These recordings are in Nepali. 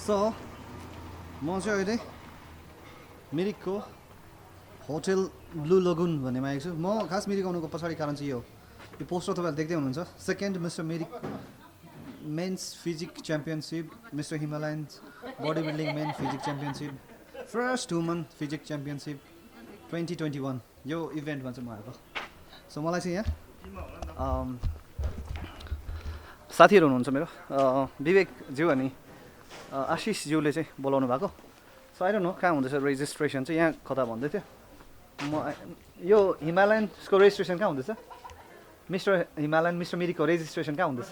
सो म चाहिँ अहिले मिरिकको होटल ब्लू लगुन भन्नेमा आएको छु। म खास मिरिक आउनुको पछाडि कारण चाहिँ यो पोस्टर तपाईँले देख्दै हुनुहुन्छ। Second mister Mirik men's physique championship, mister Himalayan body building men physique championship, first woman physique championship 2021 यो इभेन्टमा चाहिँ म आएको। सो मलाई चाहिँ यहाँ साथीहरू हुनुहुन्छ मेरो, विवेकज्यू अनि आशिषज्यूले चाहिँ बोलाउनु भएको। सो आई डोन्ट नो कहाँ हुँदैछ रेजिस्ट्रेसन चाहिँ, यहाँ कता भन्दै थियो। म यो हिमालयन्सको रेजिस्ट्रेसन कहाँ हुँदैछ? मिस्टर हिमालयन मिस्टर मिरिकको रेजिस्ट्रेसन कहाँ हुँदैछ?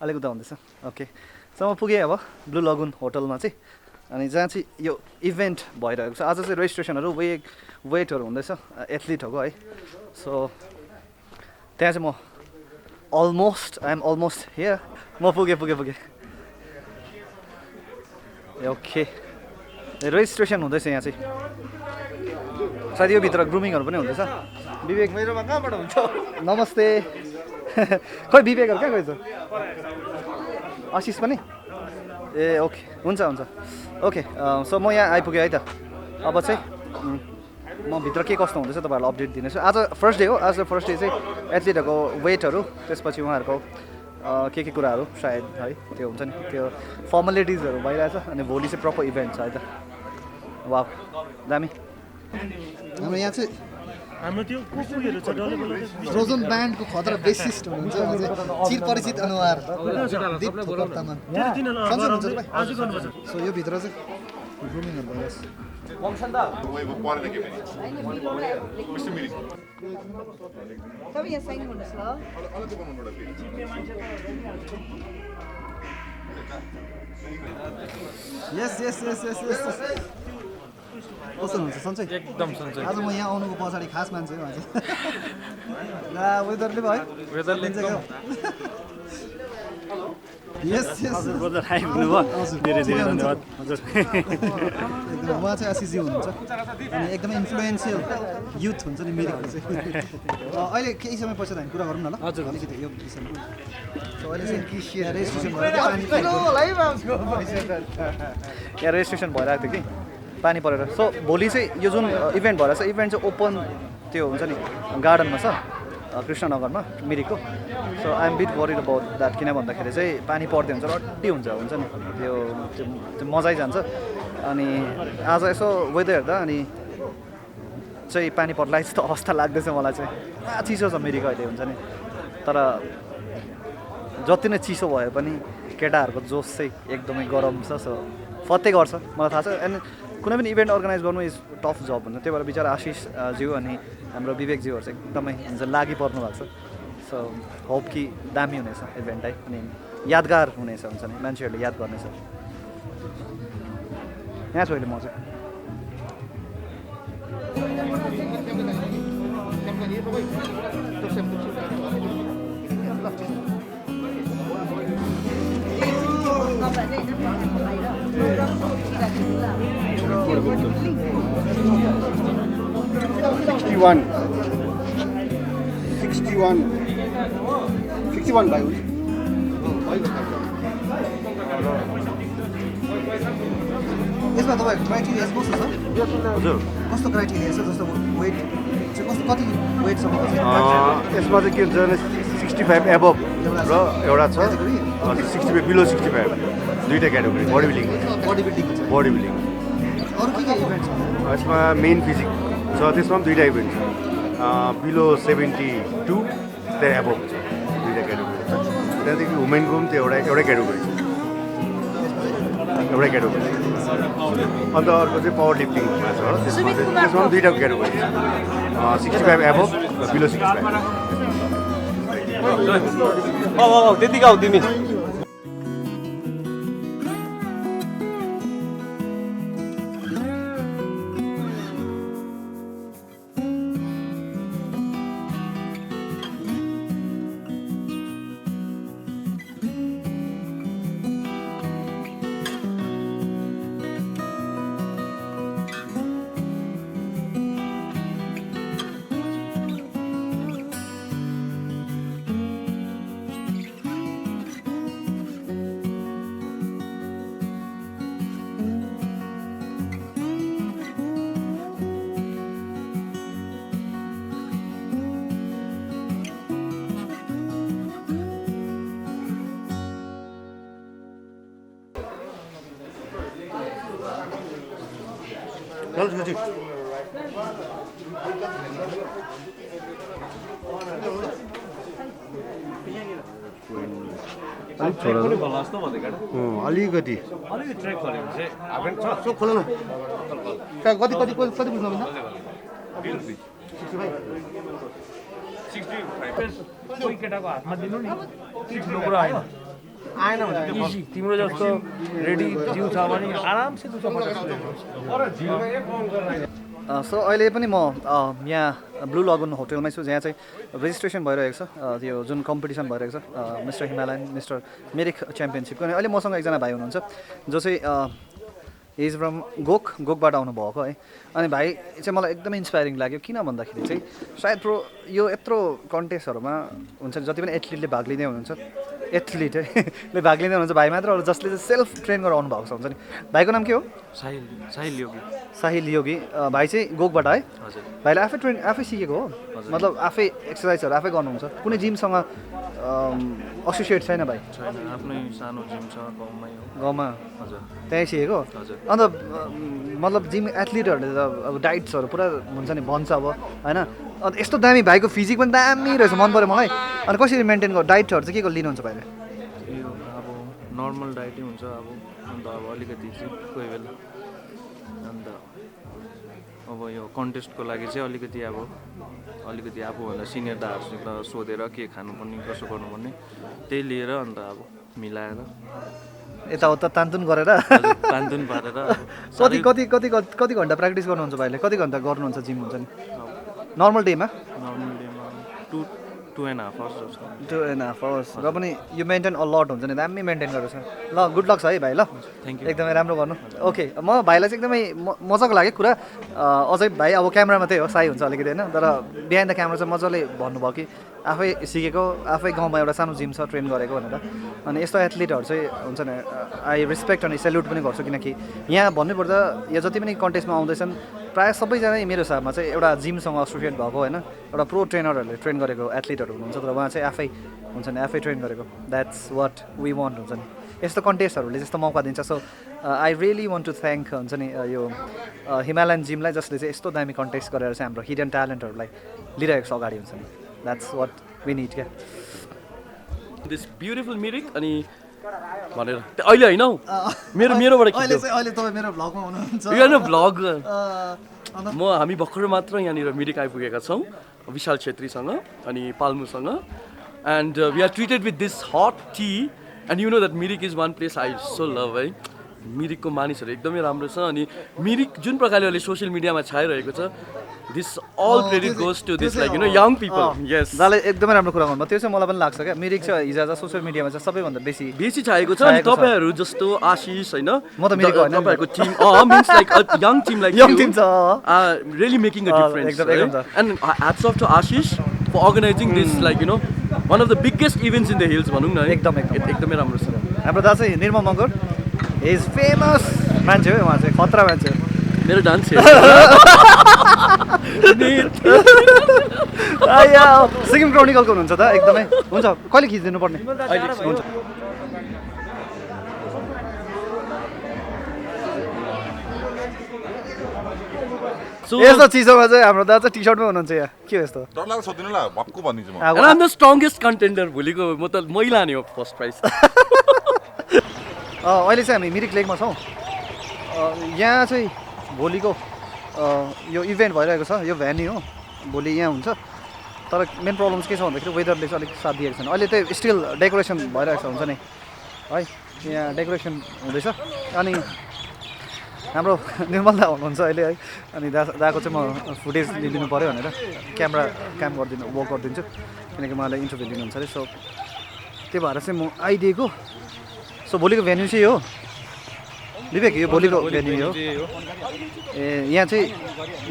अलिक उता हुँदैछ। ओके, सो म पुगेँ अब ब्लू लगुन होटलमा चाहिँ, अनि जहाँ चाहिँ यो इभेन्ट भइरहेको छ। आज चाहिँ रेजिस्ट्रेसनहरू वेटहरू हुँदैछ एथलिटहरूको है। सो त्यहाँ चाहिँ म आई एम अलमोस्ट हियर। म पुगेँ। ओके, रेजिस्ट्रेसन हुँदैछ यहाँ चाहिँ। सायद यो भित्र ग्रुमिङहरू पनि हुँदैछ। विवेक मेरोमा कहाँबाट हुन्छ? नमस्ते। खोइ विवेकहरू कहाँ गएछ? आशिष पनि? ए ओके, हुन्छ। ओके, सो म यहाँ आइपुगेँ है त। अब चाहिँ म भित्र के कस्तो हुँदैछ तपाईँहरूलाई अपडेट दिनेछु। आज फर्स्ट डे हो। आज फर्स्ट डे चाहिँ एथलिटहरूको वेटहरू, त्यसपछि उहाँहरूको के कुराहरू सायद है त्यो हुन्छ नि, त्यो फर्मालिटिजहरू भइरहेछ। अनि भोलि चाहिँ प्रपर इभेन्ट छ है त। वाह, दामी। हाम्रो यहाँ चाहिँ हाम्रो त्यो कुकुरहरू छ फ्रोजन ब्यान्डको खतरा बेसिस्ट हुनुहुन्छ चिरपरिचित अनुहार दीप थोकर तामाङ। आज गर्नुपर्छ। सो यो भित्र चाहिँ ग्रुमिङहरू भइरहेछ। तपाईँ यहाँ साइन गर्नुहोस् ल। यस कस्तो हुनुहुन्छ सन्चै? एकदम सन्चै। आज म यहाँ आउनुको पछाडि खास मान्छे हो आज। ला वेदरले भयो? वेदरले एकदम यस हजुर ब्रदर आइपुग्नु भयो। धेरै धेरै धन्यवाद हजुर। एकदम उहाँ चाहिँ आशिषजी हुनुहुन्छ अनि एकदमै इन्फ्लुएन्सियल युथ हुन्छ नि मिरिकको चाहिँ। अहिले केही समय पश्चात हामी कुरा गरौँ न ल। हजुर। अलिकति यो विषयमा। सो अहिले चाहिँ रेजिस्ट्रेसन यहाँ रेजिस्ट्रेसन भइरहेको थियो कि पानी परेर। सो भोलि चाहिँ यो जुन इभेन्ट भइरहेछ, इभेन्ट चाहिँ ओपन त्यो हुन्छ नि गार्डनमा छ कृष्णनगरमा मिरिकको। So I am bit worried about that, किन भन्दाखेरि चाहिँ पानी पर्दै हुन्छ, रड्डी हुन्छ नि त्यो मजै जान्छ। अनि आज यसो वेदर हेर्दा अनि चाहिँ पानी पर्ला जस्तो अवस्था लाग्दैछ मलाई चाहिँ। चिसो छ मिरिक अहिले हुन्छ नि, तर जति नै चिसो भए पनि केटाहरूको जोस चाहिँ एकदमै गरम छ। सो फत्ते गर्छ मलाई थाहा छ। एन्ड कुनै पनि इभेन्ट अर्गनाइज गर्नु इज टफ जब हुन्छ। त्यही भएर बिचरा आशिषज्यू अनि हाम्रो विवेकज्यूहरू चाहिँ एकदमै हुन्छ लागि पर्नु भएको छ। सो होप कि दामी हुनेछ इभेन्ट है, अनि यादगार हुनेछ हुन्छ नि, मान्छेहरूले याद गर्नेछ। यहाँ छु अहिले म चाहिँ। Sixty-one भाइ हुन्छ। यसमा तपाईँको क्राइटेरिया कस्तो छ? हजुर, कस्तो क्राइटेरिया छ? जस्तो वेट चाहिँ कस्तो, कति वेटसम्म छ? यसमा चाहिँ के हुन्छ भने 65 एबभ र एउटा छ 65 बिलो 65, दुईवटा category body building. Body building छ। बडी बिल्डिङ अरू के इभेन्ट छ? यसमा मेन फिजिक छ, त्यसमा पनि दुईवटा इभेन्ट छ। बिलो 72 त्यहाँ एबभ छ, दुईवटा क्याटेगोरी छ। त्यहाँदेखि वुमेनको पनि त्यो एउटै क्याटेगोरी छ, एउटै क्याटेगोरी। अन्त अर्को चाहिँ पावर लिफ्टिङमा छ, त्यसमा पनि दुईवटा क्याटेगोरी छ, 65 एबभ र बिलो 65। त्यतिकै आऊ तिमी। चल अलिक छोड अलिकति अलिकति ट्रेक गऱ्यो भने चाहिँ सो खोल न कहाँ कति कति कति कति बुझ्नु मिल्दैन 65 कोही केटाको हातमा दिनु नि ठुलो कुरा होइन आएन भने त्यो इजी तिम्रो जस्तो रेडी जिउ छ भने आरामसे 250 सो अहिले पनि म यहाँ ब्लू लगुन होटलमै छु जहाँ चाहिँ रेजिस्ट्रेसन भइरहेको छ त्यो जुन कम्पिटिसन भइरहेको छ मिस्टर हिमालयन मिस्टर मिरिक च्याम्पियनसिपको अनि अहिले मसँग एकजना भाइ हुनुहुन्छ जो चाहिँ इज फ्रम गोकबाट आउनुभएको है अनि भाइ चाहिँ मलाई एकदमै इन्सपायरिङ लाग्यो किन भन्दाखेरि चाहिँ सायद यो यत्रो कन्टेस्टहरूमा हुन्छ जति पनि एथलिटले भाग लिँदै हुनुहुन्छ एथलिटले भाग लिँदै हुनुहुन्छ भाइ मात्र अरू जसले चाहिँ सेल्फ ट्रेन गरेर आउनुभएको छ हुन्छ नि भाइको नाम के हो साहिल योगी साहिल योगी भाइ चाहिँ गोकबाट है हजुर भाइले आफै सिकेको हो मतलब आफै एक्सर्साइजहरू आफै गर्नुहुन्छ कुनै जिमसँग एसोसिएट छैन भाइ छैन आफ्नै सानो जिम छ गाउँमा हजुर त्यहीँ सिकेको हजुर अन्त मतलब जिम एथलिटहरूले त अब डाइट्सहरू पुरा हुन्छ नि भन्छ अब होइन अन्त यस्तो दामी भाइको फिजिक पनि दामी रहेछ मन पऱ्यो मलाई अनि कसरी मेन्टेन गर्नु डाइटहरू चाहिँ के लिनुहुन्छ भाइले यो अब नर्मल डाइटै हुन्छ अब अन्त अब अलिकति चाहिँ कोही बेला अन्त अब यो कन्टेस्टको लागि चाहिँ अलिकति आफूभन्दा सिनियर दाहरूसित सोधेर के खानुपर्ने कसो गर्नुपर्ने त्यही लिएर अन्त अब मिलाएर यताउता तानतुन गरेर तानतुन पारेर कति कति कति कति घन्टा प्र्याक्टिस गर्नुहुन्छ भाइले कति घन्टा गर्नुहुन्छ जिम हुन्छ नि नर्मल डेमा नर्मल डेमा 2.5 hours जस्तो 2.5 hours र पनि यो मेन्टेन अलट हुन्छ नि दामी मेन्टेन गरेको छ ल गुड लक छ है भाइ ल थ्याङ्क यू एकदमै राम्रो गर्नु ओके म भाइलाई चाहिँ एकदमै मजाको लाग्यो कुरा अझै भाइ अब क्यामेरामा त्यही हो साई हुन्छ अलिकति होइन तर बिहाइन्ड द क्यामेरा चाहिँ मजाले भन्नुभयो कि आफै सिकेको आफै गाउँमा एउटा सानो जिम छ ट्रेन गरेको भनेर अनि यस्तो एथलिटहरू चाहिँ हुन्छ नि आई रेस्पेक्ट अनि सेल्युट पनि गर्छु किनकि यहाँ भन्नुपर्दा यो जति पनि कन्टेस्टमा आउँदैछन् प्रायः सबैजना मेरो हिसाबमा चाहिँ एउटा जिमसँग एसोसिएट भएको होइन एउटा प्रो ट्रेनरहरूले ट्रेन गरेको एथलिटहरू हुनुहुन्छ तर उहाँ चाहिँ आफै हुन्छ नि आफै ट्रेन गरेको द्याट्स वाट वी वान्ट हुन्छ नि यस्तो कन्टेस्टहरूले जस्तो मौका दिन्छ so I really want to thank हुन्छ नि यो हिमालयन जिमलाई जसले चाहिँ यस्तो दामी कन्टेस्ट गरेर चाहिँ हाम्रो हिडन ट्यालेन्टहरूलाई लिइरहेको छ अगाडि हुन्छ नि द्याट्स वाट वी निड क्या दिस ब्युटिफुल मिरिक अनि भनेर अहिले होइन हौ मेरोबाट अहिले तपाईँ मेरो भ्लगमा हुनुहुन्छ यो भ्लग हामी भर्खर मात्र यहाँनिर मिरिक आइपुगेका छौँ विशाल छेत्रीसँग अनि पाल्मुसँग and we are treated with this hot tea and you know that Mirik is one place I so love है मिरिकको मानिसहरू एकदमै राम्रो छ अनि मिरिक जुन प्रकारले अहिले सोसियल मिडियामा छाइरहेको छ this all credit goes to this like you know young people यस दाले एकदमै राम्रो कुरा गर्नुभयो त्यो चाहिँ मलाई पनि लाग्छ क्या मिरिक चाहिँ हिजो सोसियल मिडियामा चाहिँ सबैभन्दा बेसी छाएको छ अनि तपाईँहरू जस्तो आशिष होइन म त मिरिकको होइन तपाईँहरूको team means like young team like young team छ really making a difference and hats off to Ashish for organising this like you know one of the biggest events in the hills भनौँ न एकदमै राम्रो छ हाम्रो दाजु चाहिँ निर्मल मगर इज फेमस मान्छे हो उहाँ चाहिँ खतरा मान्छे हो मेरो डान्स सिक्किम क्रोनिकलको हुनुहुन्छ त एकदमै हुन्छ कहिले खिचिदिनु पर्ने हुन्छ यस्तो चिसोमा चाहिँ हाम्रो दाजु टी सर्टमै हुनुहुन्छ यहाँ के हो यस्तो डर लाग्छ सोध्दिनु ल भक्कु भनिदिन्छु म And I'm the strongest contender भोलिको म त मै लाने हो फर्स्ट प्राइज अहिले चाहिँ हामी मिरिक लेकमा छौँ यहाँ चाहिँ भोलिको यो इभेन्ट भइरहेको छ यो भेन्यू हो भोलि यहाँ हुन्छ तर मेन प्रब्लम के छ भन्दाखेरि वेदरले चाहिँ अलिक साथ दिएको छैन अहिले चाहिँ स्टिल डेकोरेसन भइरहेको छ हुन्छ नि है यहाँ डेकोरेसन हुँदैछ अनि हाम्रो निर्मल दा हुनुहुन्छ अहिले है अनि दाको चाहिँ म फुटेज लिइदिनु पऱ्यो भनेर क्यामेरा काम वर्क गरिदिन्छु किनकि उहाँले इन्टरभ्यू लिनुहुन्छ अरे सो त्यो भएर चाहिँ म आइदिएको सो भोलिको भेन्यू चाहिँ हो विवेक यो भोलिको भेन्यू हो ए यहाँ चाहिँ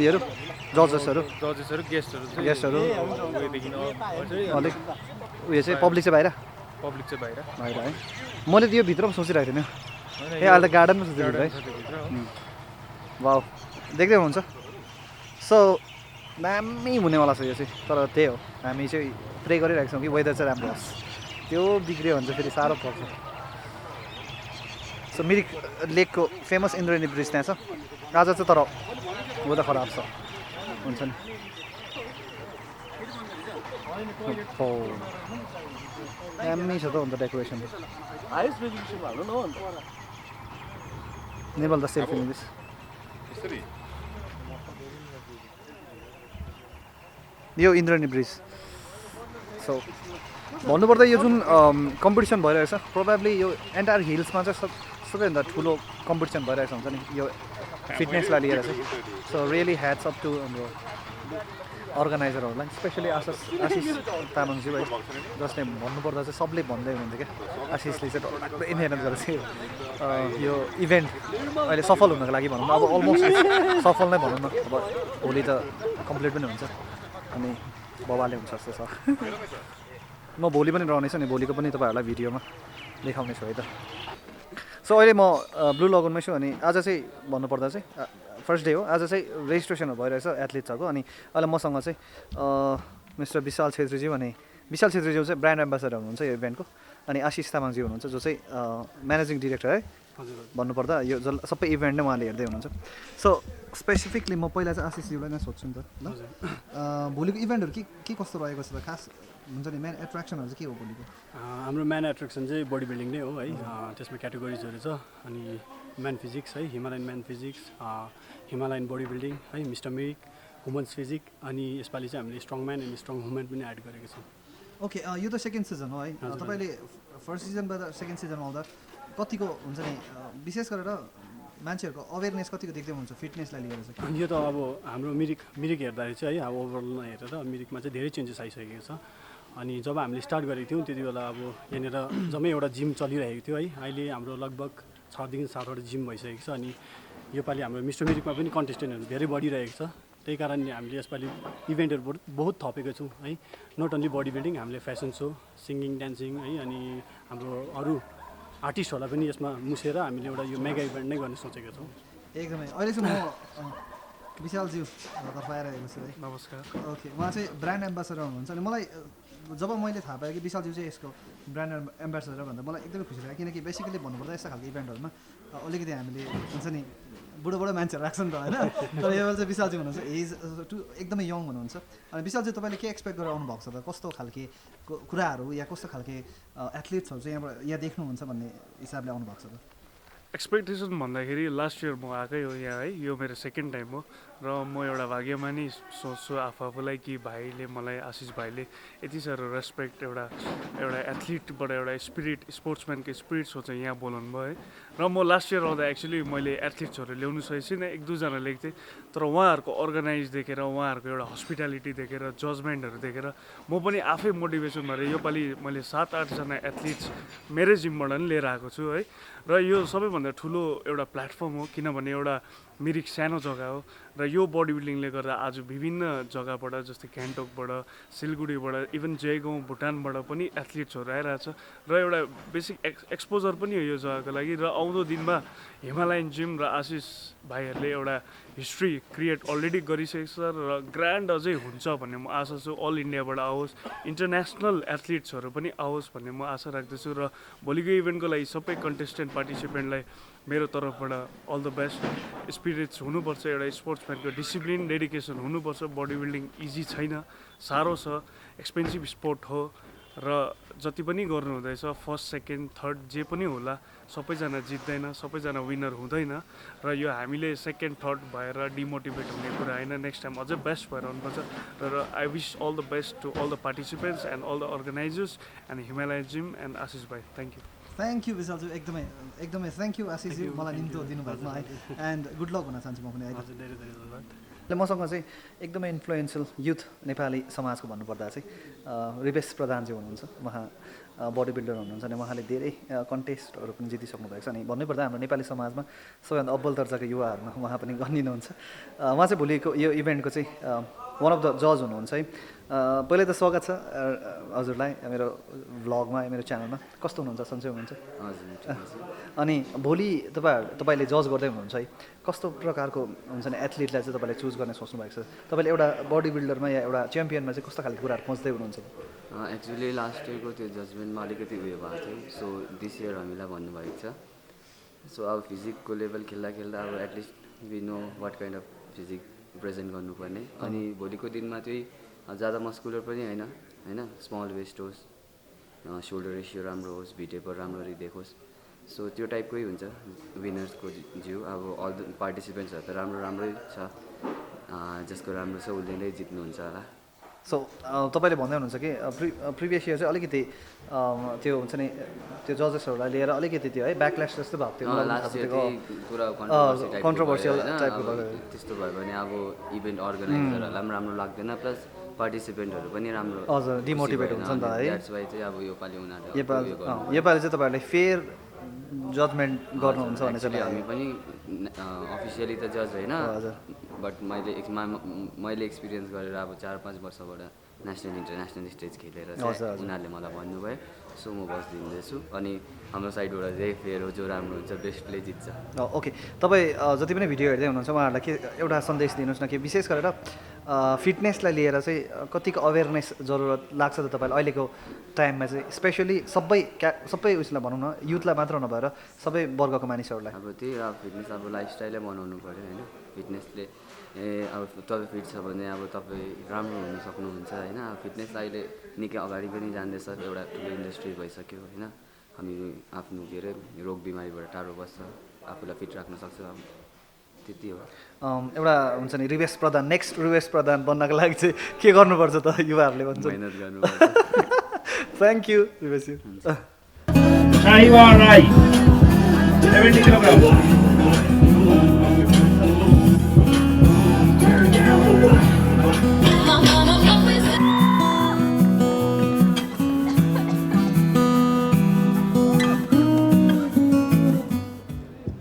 योहरू जजेसहरू गेस्टहरू अलिक उयो चाहिँ पब्लिक चाहिँ बाहिर है मैले त यो भित्र पनि सोचिरहेको थिएन ए अहिले त गार्डनमा सोचिरहेको है वाउ देख्दै हुन्छ सो दामी हुनेवाला छ यो चाहिँ तर त्यही हो हामी चाहिँ प्रे गरिरहेको छौँ कि वेदर चाहिँ राम्रो होस् त्यो बिग्रियो भने चाहिँ फेरि साह्रो पर्छ सो मिरिक लेकको फेमस इन्द्रेणी ब्रिज त्यहाँ छ आज चाहिँ तर हो त खराब छ हुन्छ नि दामी छ त अन्त डेकोरेसन हाइएस्ट रेजोल्युसन हाल्नु न अन्त Nepal the selfie in this यो इन्द्रणी ब्रिज सो भन्नुपर्दा यो जुन कम्पिटिसन भइरहेछ प्रोभाब्ली यो एन्टायर हिल्समा चाहिँ सबैभन्दा ठुलो कम्पिटिसन भइरहेछ हुन्छ नि यो फिटनेसलाई लिएर चाहिँ so really hats up to हाम्रो अर्गनाइजरहरूलाई स्पेसली आशिष तामाङज्यू है जसले भन्नुपर्दा चाहिँ सबले भन्दै हुनुहुन्थ्यो क्या आशिषले चाहिँ डरलाग्दै मिहिनेत गरेर चाहिँ यो इभेन्ट अहिले सफल हुनको लागि भनौँ न अब अलमोस्ट सफल नै भनौँ न अब भोलि त कम्प्लिट पनि हुन्छ अनि बबाले हुन्छ जस्तो छ म भोलि पनि रहनेछु नि भोलिको पनि तपाईँहरूलाई भिडियोमा देखाउने छु है त सो अहिले म ब्लू लगनमा छु अनि आज चाहिँ भन्नुपर्दा चाहिँ फर्स्ट डे हो आज चाहिँ रेजिस्ट्रेसनहरू भइरहेछ एथलिट्सहरूको अनि अहिले मसँग चाहिँ मिस्टर विशाल छेत्रीज्यू अनि विशाल छेत्रीज्यू चाहिँ ब्रान्ड एम्बेसडर हुनुहुन्छ यो इभेन्टको अनि आशिष तामाङज्यू हुनुहुन्छ जो चाहिँ म्यानेजिङ डिरेक्टर है भन्नुपर्दा यो सबै इभेन्ट नै उहाँले हेर्दै हुनुहुन्छ सो स्पेसिफिकली म पहिला चाहिँ आशिषज्यूलाई नै सोध्छु नि त ल भोलिको इभेन्टहरू के कस्तो रहेको छ त खास हुन्छ नि मेन एट्र्याक्सनहरू चाहिँ के हो भोलिको हाम्रो मेन एट्र्याक्सन चाहिँ बडी बिल्डिङ नै हो है त्यसमा क्याटेगोरिजहरू छ अनि म्यान फिजिक्स है Himalayan man physics Himalayan body building है मिस्टर मिरिक वुमन्स फिजिक अनि यसपालि चाहिँ हामीले strong man and strong women पनि एड गरेको छौँ ओके यो त सेकेन्ड सिजन हो है तपाईँले फर्स्ट सिजनबाट सेकेन्ड सिजनमा आउँदा कतिको हुन्छ नि विशेष गरेर मान्छेहरूको अवेरनेस कतिको देख्दै हुन्छ फिटनेसलाई लिएर चाहिँ यो त अब हाम्रो मिरिक हेर्दाखेरि चाहिँ है अब ओभरअलमा हेरेर मिरिकमा चाहिँ धेरै चेन्जेस आइसकेको छ अनि जब हामीले स्टार्ट गरेको थियौँ त्यति बेला अब यहाँनिर जम्मै एउटा जिम चलिरहेको थियो है अहिले हाम्रो लगभग 6देखि 7वटा जिम भइसकेको छ अनि योपालि हाम्रो मिस्टर मिरिकमा पनि कन्टेस्टेन्टहरू धेरै बढिरहेको छ त्यही कारणले हामीले यसपालि इभेन्टहरू बहुत थपेको छौँ है नट ओन्ली बडी बिल्डिङ हामीले फेसन सो सिङ्गिङ डान्सिङ है अनि हाम्रो अरू आर्टिस्टहरूलाई पनि यसमा मुसेर हामीले एउटा यो मेगा इभेन्ट नै गर्ने सोचेका छौँ एकदमै अहिले चाहिँ म विशालज्यू तर्फ आइरहेको छु है नमस्कार ओके उहाँ चाहिँ ब्रान्ड एम्बेसडर हुनुहुन्छ अनि मलाई जब मैले थाहा पाएँ कि विशालज्यू चाहिँ यसको ब्रान्ड एम्बेसडर भन्दा मलाई एकदमै खुसी लाग्यो किनकि बेसिकली भन्नुपर्दा यस्ता खालको इभेन्टहरूमा अलिकति हामीले हुन्छ नि बुढो मान्छेहरू राख्छ नि त होइन तर यो बेला चाहिँ विशालजी हुनुहुन्छ एज एकदमै यङ हुनुहुन्छ अनि विशालजी तपाईँले के एक्सपेक्ट गरेर आउनुभएको छ त कस्तो खालके कुराहरू या कस्तो खालके एथलिट्सहरू चाहिँ यहाँबाट यहाँ देख्नुहुन्छ भन्ने हिसाबले आउनुभएको छ त एक्सपेक्टेसन भन्दाखेरि लास्ट इयर म आएकै हो यहाँ है यो मेरो सेकेन्ड टाइम हो र म एउटा भाग्यमानी सोच्छु आफूलाई कि भाइले मलाई आशिष भाइले यति साह्रो रेस्पेक्ट एउटा एथलिटबाट एउटा स्पोर्ट्सम्यानको स्पिरिट सोचेर यहाँ बोलाउनु भयो है र म लास्ट इयर आउँदा एक्चुली मैले एथलिट्सहरू ल्याउनु सकेको छैन 1-2 जना ल्याएको थिएँ तर उहाँहरूको अर्गनाइज देखेर उहाँहरूको एउटा हस्पिटालिटी देखेर जजमेन्टहरू देखेर म पनि आफै मोटिभेसन भएर योपालि मैले 7-8 जना एथलिट्स मेरै जिमबाट पनि लिएर आएको छु है र यो सबैभन्दा ठुलो एउटा प्लेटफर्म हो किनभने एउटा मिरिक सानो जग्गा हो र यो बडी बिल्डिङले गर्दा आज विभिन्न जग्गाबाट जस्तै गान्तोकबाट सिलगढीबाट इभन जयगाउँ भुटानबाट पनि एथलिट्सहरू आइरहेछ र एउटा बेसिक एक्सपोजर पनि हो यो जग्गाको लागि र आउँदो दिनमा हिमालयन जिम र आशिष भाइहरूले एउटा हिस्ट्री क्रिएट अलरेडी गरिसकेको छ र ग्रान्ड अझै हुन्छ भन्ने म आशा छु अल इन्डियाबाट आओस् इन्टरनेसनल एथलिट्सहरू पनि आओस् भन्ने म आशा राख्दछु र भोलिको इभेन्टको लागि सबै कन्टेस्टेन्ट पार्टिसिपेन्टलाई मेरो तर्फबाट अल द बेस्ट स्पिरिट्स हुनुपर्छ एउटा स्पोर्ट्सम्यानको डिसिप्लिन डेडिकेसन हुनुपर्छ बडी बिल्डिङ इजी छैन साह्रो छ एक्सपेन्सिभ स्पोर्ट हो र जति पनि गर्नु हुँदैछ फर्स्ट सेकेन्ड थर्ड जे पनि होला सबैजना जित्दैन सबैजना विनर हुँदैन र यो हामीले सेकेन्ड थर्ड भएर डिमोटिभेट हुने कुरा होइन नेक्स्ट टाइम अझै बेस्ट भएर आउनुपर्छ र I wish all the best to all the participants and all the organisers and Himalayan gym and Ashish भाइ थ्याङ्क यू विशालज्यू एकदमै थ्याङ्क यू आशिषज्यू मलाई निम्तो दिनुभएकोमा है एन्ड गुड लक भन्न चाहन्छु म पनि अहिले धेरै धेरै धन्यवाद मसँग चाहिँ एकदमै इन्फ्लुएन्सियल युथ नेपाली समाजको भन्नुपर्दा चाहिँ रिवेश प्रधानजी हुनुहुन्छ उहाँ बडी बिल्डर हुनुहुन्छ अनि उहाँले धेरै कन्टेस्टहरू पनि जितिसक्नु भएको छ अनि भन्नुपर्दा हाम्रो नेपाली समाजमा सबैभन्दा अब्बल दर्जाको युवाहरूमा उहाँ पनि गनिनुहुन्छ उहाँ चाहिँ भोलिको यो इभेन्टको चाहिँ वान अफ द जज हुनुहुन्छ है पहिल्यै त स्वागत छ हजुरलाई मेरो भ्लगमा मेरो च्यानलमा कस्तो हुनुहुन्छ सन्चै हुनुहुन्छ अनि भोलि तपाईँले जज गर्दै हुनुहुन्छ है कस्तो प्रकारको हुन्छ नि एथलिटलाई चाहिँ तपाईँले चुज गर्ने सोच्नु भएको छ तपाईँले एउटा बडी बिल्डरमा या एउटा च्याम्पियनमा चाहिँ कस्तो खालको कुराहरू खोज्दै हुनुहुन्छ एक्चुली लास्ट इयरको त्यो जजमेन्टमा अलिकति उयो भएको थियो सो दिस इयर हामीलाई भन्नुभएको छ सो अब फिजिकको लेभल खेल्दा अब at least we know what kind of physique present गर्नुपर्ने अनि भोलिको दिनमा चाहिँ ज्यादा मस्कुलर पनि होइन स्मल वेस्ट होस्, सोल्डर रेसियो राम्रो होस्, भिटेपर राम्ररी देखोस्। सो त्यो टाइपकै हुन्छ विनर्सको जिउ। अब अल द पार्टिसिपेन्ट्सहरू त राम्रै छ, जसको राम्रो छ उसले नै जित्नुहुन्छ होला। सो तपाईँले भन्दै हुनुहुन्छ कि प्रिभियस इयर चाहिँ अलिकति त्यो हुन्छ नि त्यो जजेसहरूलाई लिएर अलिकति त्यो है ब्याकल्यास जस्तो भएको थियो लास्ट इयर चाहिँ पुरा कन्ट्रोभर्सियल टाइपको भयो। त्यस्तो भयो भने अब इभेन्ट अर्गनाइजरहरूलाई पनि राम्रो लाग्दैन, प्लस पार्टिसिपेन्टहरू पनि राम्रो हजुर डिमोटिभेट हुन्छ नि त है। द्याट्स वाइ चाहिँ अब योपालि उनीहरूले योपालि चाहिँ तपाईँहरूले फेयर जजमेन्ट गर्नुहुन्छ भने चाहिँ हामी पनि अफिसियली त जज होइन, बट मैले एक्सपिरियन्स गरेर अब 4-5 वर्षबाट नेसनल इन्टरनेसनल स्टेज खेलेर चाहिँ उनीहरूले मलाई भन्नुभयो। सो म बस दिँदैछु अनि हाम्रो साइडबाट चाहिँ फेयर हो, जो राम्रो हुन्छ बेस्टले जित्छ। ओके, तपाईँ जति पनि भिडियो हेर्दै हुनुहुन्छ उहाँहरूलाई के एउटा सन्देश दिनुहोस् न कि विशेष गरेर फिटनेसलाई लिएर चाहिँ कतिको अवेरनेस जरुरत लाग्छ त तपाईँलाई अहिलेको टाइममा चाहिँ, स्पेसली सबै उसलाई भनौँ न युथलाई मात्र नभएर सबै वर्गको मानिसहरूलाई? अब त्यही अब फिटनेस अब लाइफस्टाइलै बनाउनु पऱ्यो होइन। फिटनेसले अब तपाईँ फिट छ भने अब तपाईँ राम्रो हुन सक्नुहुन्छ होइन। अब फिटनेस अहिले निकै अगाडि पनि जाँदैछ, एउटा ठुलो इन्डस्ट्री भइसक्यो होइन। हामी आफ्नो के अरे रोग बिमारीबाट टाढो बस्छ, आफूलाई फिट राख्न सक्छ, अब त्यति हो। एउटा हुन्छ नि रिवेश प्रधान, नेक्स्ट रिवेश प्रधान बन्नको लागि चाहिँ के गर्नुपर्छ त युवाहरूले भन्छ? मेहनत गर्नुपर्छ। Thank you Rivesh. Sahiwal Rai 70 kilogram.